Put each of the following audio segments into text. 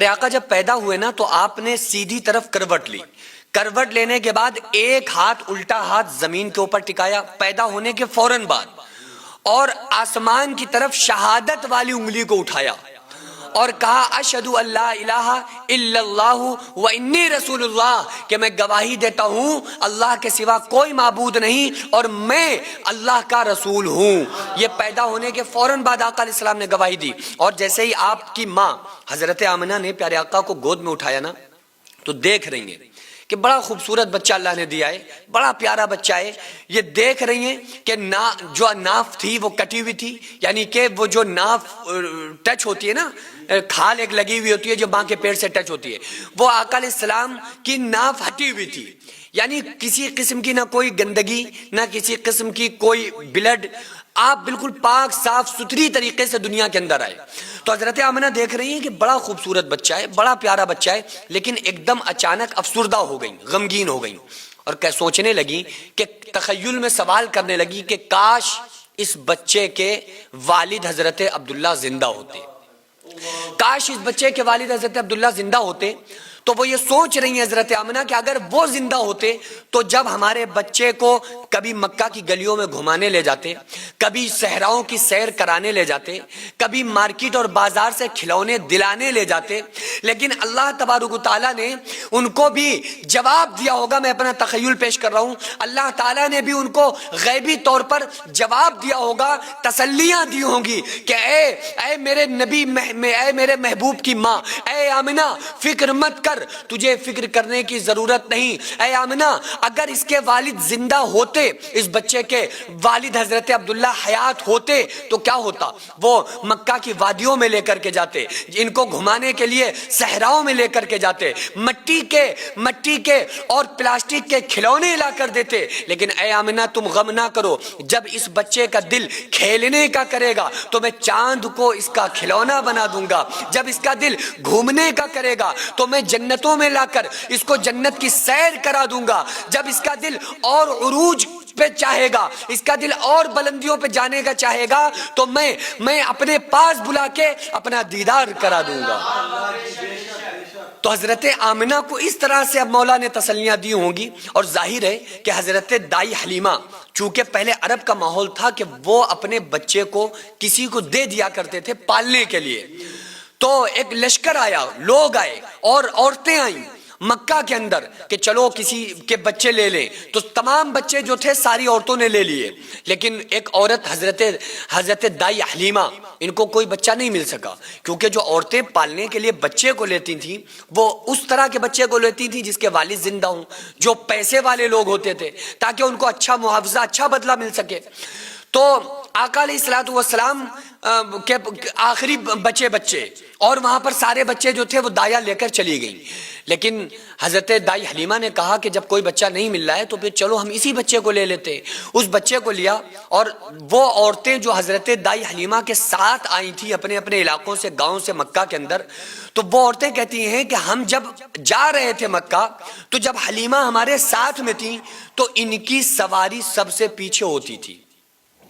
میرے آقا جب پیدا ہوئے نا تو آپ نے سیدھی طرف کروٹ لی، کروٹ لینے کے بعد ایک ہاتھ الٹا ہاتھ زمین کے اوپر ٹکایا پیدا ہونے کے فوراً بعد، اور آسمان کی طرف شہادت والی انگلی کو اٹھایا اور کہا اشہد ان لا الہ الا اللہ و انی رسول اللہ، کہ میں گواہی دیتا ہوں اللہ کے سوا کوئی معبود نہیں اور میں اللہ کا رسول ہوں۔ یہ پیدا ہونے کے فوراً بعد آقا علیہ السلام نے گواہی دی، اور جیسے ہی آپ کی ماں حضرت آمنہ نے پیارے آقا کو گود میں اٹھایا نا تو دیکھ رہی ہیں کہ بڑا خوبصورت بچہ اللہ نے دیا ہے، بڑا پیارا بچہ ہے۔ یہ دیکھ رہی ہیں کہ جو ناف تھی وہ کٹی ہوئی تھی، یعنی کہ وہ جو ناف ٹچ ہوتی ہے نا، کھال ایک لگی ہوئی ہوتی ہے جو ماں کے پیٹ سے ٹچ ہوتی ہے، وہ آقا علیہ السلام کی ناف ہٹی ہوئی تھی، یعنی کسی قسم کی نہ کوئی گندگی نہ کسی قسم کی کوئی بلڈ، آپ بالکل پاک صاف ستھری طریقے سے دنیا کے اندر آئے۔ تو حضرت آمنہ دیکھ رہی ہیں کہ بڑا خوبصورت بچہ ہے، بڑا پیارا بچہ ہے، لیکن ایک دم اچانک افسردہ ہو گئیں، غمگین ہو گئیں، اور سوچنے لگی کہ تخیل میں سوال کرنے لگی کہ کاش اس بچے کے والد حضرت عبداللہ زندہ ہوتے، کاش اس بچے کے والد حضرت عبداللہ زندہ ہوتے۔ تو وہ یہ سوچ رہی ہیں حضرت آمنہ کہ اگر وہ زندہ ہوتے تو جب ہمارے بچے کو کبھی مکہ کی گلیوں میں گھمانے لے جاتے، کبھی صحراؤں کی سیر کرانے لے جاتے، کبھی مارکیٹ اور بازار سے کھلونے دلانے لے جاتے، لیکن اللہ تبارک و تعالیٰ نے ان کو بھی جواب دیا ہوگا۔ میں اپنا تخیل پیش کر رہا ہوں، اللہ تعالیٰ نے بھی ان کو غیبی طور پر جواب دیا ہوگا، تسلیاں دی ہوں گی کہ اے میرے نبی، اے میرے محبوب کی ماں، اے آمنہ فکر مت کر، تجھے فکر کرنے کی ضرورت نہیں۔ اے آمنہ اگر اس کے والد زندہ ہوتے، اس بچے کے والد حضرت عبداللہ حیات ہوتے تو کیا ہوتا؟ وہ مکہ کی وادیوں میں لے کر کے جاتے، ان کو گھمانے کے لیے صحراؤں میں لے کر کے جاتے، مٹی کے اور پلاسٹک کے کھلونے لا کر دیتے۔ لیکن اے آمنہ تم غم نہ کرو، جب اس بچے کا دل کھیلنے کا کرے گا تو میں چاند کو اس کا کھلونا بنا دوں گا، جب اس کا دل گھومنے کا کرے گا تو میں جنتوں میں لا کر اس کو جنت کی سیر کرا دوں گا، جب اس کا دل اور عروج پہ چاہے گا، اس کا دل اور بلندیوں پہ جانے کا چاہے گا تو میں اپنے پاس بلا کے اپنا دیدار کرا دوں گا۔ تو حضرت آمنہ کو اس طرح سے اب مولا نے تسلیاں دی ہوں گی، اور ظاہر ہے کہ حضرت دائی حلیمہ، چونکہ پہلے عرب کا ماحول تھا کہ وہ اپنے بچے کو کسی کو دے دیا کرتے تھے پالنے کے لیے، تو ایک لشکر آیا، لوگ آئے اور عورتیں آئیں مکہ کے اندر کہ چلو کسی کے بچے لے لیں، تو تمام بچے جو تھے ساری عورتوں نے لے لیے، لیکن ایک عورت حضرت دائی حلیمہ، ان کو کوئی بچہ نہیں مل سکا، کیونکہ جو عورتیں پالنے کے لیے بچے کو لیتی تھیں وہ اس طرح کے بچے کو لیتی تھیں جس کے والد زندہ ہوں، جو پیسے والے لوگ ہوتے تھے، تاکہ ان کو اچھا معاوضہ، اچھا بدلہ مل سکے۔ تو آقا علیہ الصلوۃ والسلام کے آخری بچے اور وہاں پر سارے بچے جو تھے وہ دایا لے کر چلی گئیں، لیکن حضرت دائی حلیمہ نے کہا کہ جب کوئی بچہ نہیں مل رہا ہے تو پھر چلو ہم اسی بچے کو لے لیتے۔ اس بچے کو لیا، اور وہ عورتیں جو حضرت دائی حلیمہ کے ساتھ آئی تھیں اپنے اپنے علاقوں سے، گاؤں سے مکہ کے اندر، تو وہ عورتیں کہتی ہیں کہ ہم جب جا رہے تھے مکہ تو جب حلیمہ ہمارے ساتھ میں تھیں تو ان کی سواری سب سے پیچھے ہوتی تھی،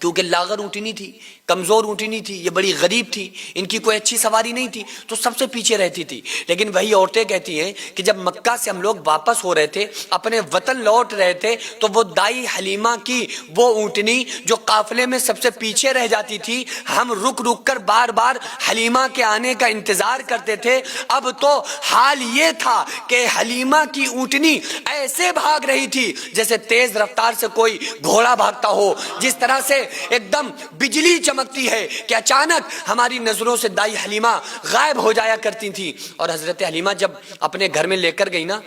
کیونکہ لاغر اونٹنی تھی، کمزور اونٹنی تھی، یہ بڑی غریب تھی، ان کی کوئی اچھی سواری نہیں تھی، تو سب سے پیچھے رہتی تھی۔ لیکن وہی عورتیں کہتی ہیں کہ جب مکہ سے ہم لوگ واپس ہو رہے تھے، اپنے وطن لوٹ رہے تھے، تو وہ دائی حلیمہ کی وہ اونٹنی جو قافلے میں سب سے پیچھے رہ جاتی تھی، ہم رک کر بار بار حلیمہ کے آنے کا انتظار کرتے تھے۔ اب تو حال یہ تھا کہ حلیمہ کی اونٹنی ایسے بھاگ رہی تھی جیسے تیز رفتار سے کوئی گھوڑا بھاگتا ہو، جس طرح سے ایک دم بجلی چمکتی ہے کہ اچانک ہماری نظروں سے دائی حلیمہ غائب ہو جایا کرتی تھی۔ اور حضرت حلیمہ جب اپنے گھر میں لے کر گئی نا،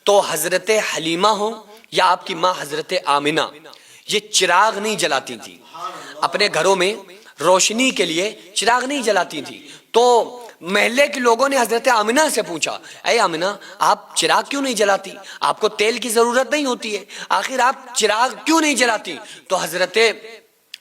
تو حضرت حلیمہ ہو یا آپ کی ماں حضرت آمنہ، یہ چراغ نہیں جلاتی تھی، اپنے گھروں میں روشنی کے لیے چراغ نہیں جلاتی تھی۔ تو محلے کے لوگوں نے حضرت آمنہ سے پوچھا، اے آمنہ آپ چراغ کیوں نہیں جلاتی؟ آپ کو تیل کی ضرورت نہیں ہوتی ہے، آخر آپ چراغ کیوں نہیں جلاتی؟ تو حضرت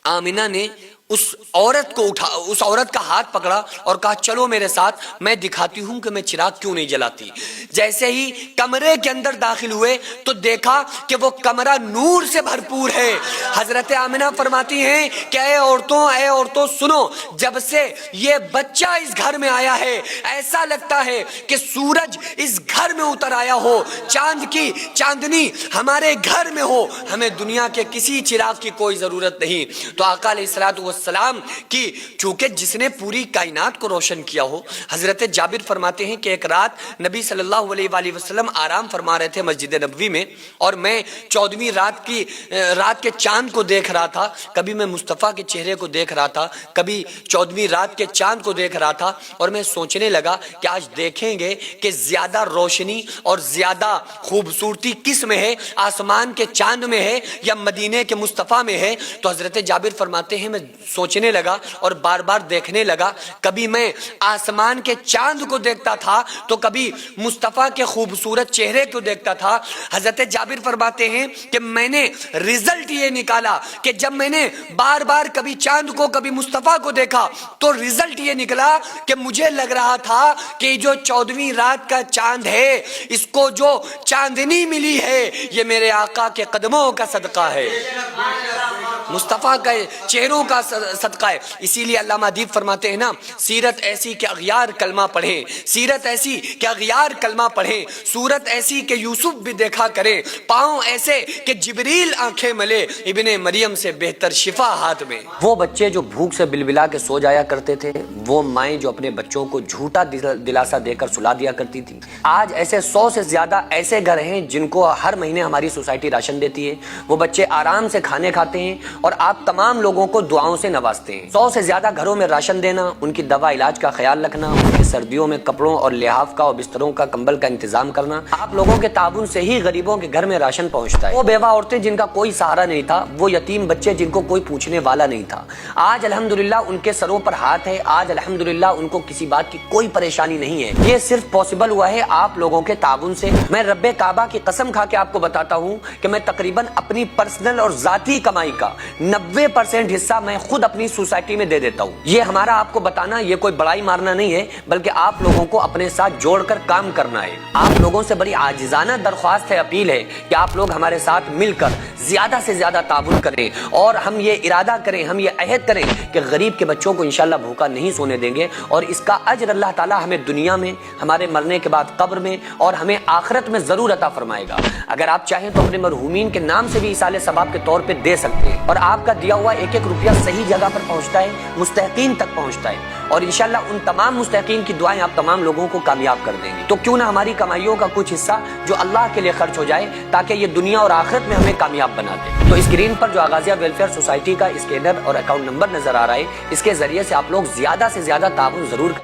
آمنہ نے اس عورت کا ہاتھ پکڑا اور کہا چلو میرے ساتھ، میں دکھاتی ہوں کہ میں چراغ کیوں نہیں جلاتی۔ جیسے ہی کمرے کے اندر داخل ہوئے تو دیکھا کہ وہ کمرہ نور سے بھرپور ہے۔ حضرت آمنہ فرماتی ہیں کہ اے عورتوں سنو، جب سے یہ بچہ اس گھر میں آیا ہے ایسا لگتا ہے کہ سورج اس گھر میں اتر آیا ہو، چاند کی چاندنی ہمارے گھر میں ہو، ہمیں دنیا کے کسی چراغ کی کوئی ضرورت نہیں۔ تو آقا علیہ السلام کی چونکہ جس نے پوری کائنات کو روشن کیا ہو، حضرت جابر فرماتے ہیں کہ ایک رات نبی صلی اللہ علیہ وآلہ وسلم آرام فرما رہے تھے مسجد نبوی میں، اور میں 14ویں رات کے چاند کو دیکھ رہا تھا، کبھی میں مصطفیٰ کے چہرے کو دیکھ رہا تھا، کبھی 14ویں رات کے چاند کو دیکھ رہا تھا، اور میں سوچنے لگا کہ آج دیکھیں گے کہ زیادہ روشنی اور زیادہ خوبصورتی کس میں ہے، آسمان کے چاند میں ہے یا مدینے کے مصطفیٰ میں ہے۔ تو حضرت جابر فرماتے ہیں میں سوچنے لگا اور بار بار دیکھنے لگا، کبھی میں آسمان کے چاند کو دیکھتا تھا تو کبھی مصطفیٰ کے خوبصورت چہرے کو دیکھتا تھا۔ حضرت جابر فرماتے ہیں کہ میں نے رزلٹ یہ نکالا کہ جب میں نے بار بار کبھی چاند کو کبھی مصطفیٰ کو دیکھا تو رزلٹ یہ نکلا کہ مجھے لگ رہا تھا کہ جو 14ویں رات کا چاند ہے، اس کو جو چاندنی ملی ہے یہ میرے آقا کے قدموں کا صدقہ ہے، مصطفیٰ کے چہروں کا صدقہ ہے۔ اسی لیے علامہ ادیب فرماتے ہیں نا، سیرت ایسی کہ اغیار کلمہ پڑھیں، سیرت ایسی کہ اغیار کلمہ پڑھیں، صورت ایسی کہ یوسف بھی دیکھا کریں، پاؤں ایسے کہ جبریل آنکھیں ملے، ابن مریم سے بہتر شفا ہاتھ میں۔ وہ بچے جو بھوک سے بلبلا کے سو جایا کرتے تھے، وہ مائیں جو اپنے بچوں کو جھوٹا دلاسا دے کر سلا دیا کرتی تھی، آج ایسے 100 سے زیادہ ایسے گھر ہیں جن کو ہر مہینے ہماری سوسائٹی راشن دیتی ہے، وہ بچے آرام سے کھانے کھاتے ہیں اور آپ تمام لوگوں کو دعاؤں سے نوازتے ہیں۔ 100 سے زیادہ گھروں میں راشن دینا، ان کی دوا علاج کا خیال رکھنا، ان کی سردیوں میں کپڑوں اور لحاف کا اور بستروں کا کمبل کا انتظام کرنا، آپ لوگوں کے تعاون سے ہی غریبوں کے گھر میں راشن پہنچتا ہے۔ وہ بیوہ عورتیں جن کا کوئی سہارا نہیں تھا، وہ یتیم بچے جن کو کوئی پوچھنے والا نہیں تھا، آج الحمدللہ ان کے سروں پر ہاتھ ہے، آج الحمدللہ ان کو کسی بات کی کوئی پریشانی نہیں ہے۔ یہ صرف پاسبل ہوا ہے آپ لوگوں کے تعاون سے۔ میں رب کعبہ کی قسم کھا کے آپ کو بتاتا ہوں کہ میں تقریباً اپنی پرسنل اور ذاتی کمائی کا 90% حصہ میں خود اپنی سوسائٹی میں دے دیتا ہوں۔ یہ ہمارا آپ کو بتانا یہ کوئی بڑائی مارنا نہیں ہے، بلکہ آپ لوگوں کو اپنے ساتھ جوڑ کر کام کرنا ہے۔ آپ لوگوں سے بڑی عاجزانہ درخواست ہے، اپیل ہے کہ آپ لوگ ہمارے ساتھ مل کر زیادہ سے زیادہ تعاون کریں، اور ہم یہ ارادہ کریں، ہم یہ عہد کریں کہ غریب کے بچوں کو انشاءاللہ بھوکا نہیں سونے دیں گے، اور اس کا اجر اللہ تعالیٰ ہمیں دنیا میں، ہمارے مرنے کے بعد قبر میں، اور ہمیں آخرت میں ضرور عطا فرمائے گا۔ اگر آپ چاہیں تو اپنے مرحومین کے نام سے بھی ایصال ثواب کے طور پہ دے سکتے ہیں، اور آپ کا دیا ہوا ایک ایک روپیہ صحیح جگہ پر پہنچتا ہے، مستحقین تک پہنچتا ہے، اور انشاءاللہ ان تمام مستحقین کی دعائیں آپ تمام لوگوں کو کامیاب کر دیں گے۔ تو کیوں نہ ہماری کمائیوں کا کچھ حصہ جو اللہ کے لیے خرچ ہو جائے، تاکہ یہ دنیا اور آخرت میں ہمیں کامیاب بنا دے۔ تو اسکرین پر جو آغازیہ ویلفیئر سوسائٹی کا اسکینر اور اکاؤنٹ نمبر نظر آ رہا ہے، اس کے ذریعے سے آپ لوگ زیادہ سے زیادہ تعاون ضرور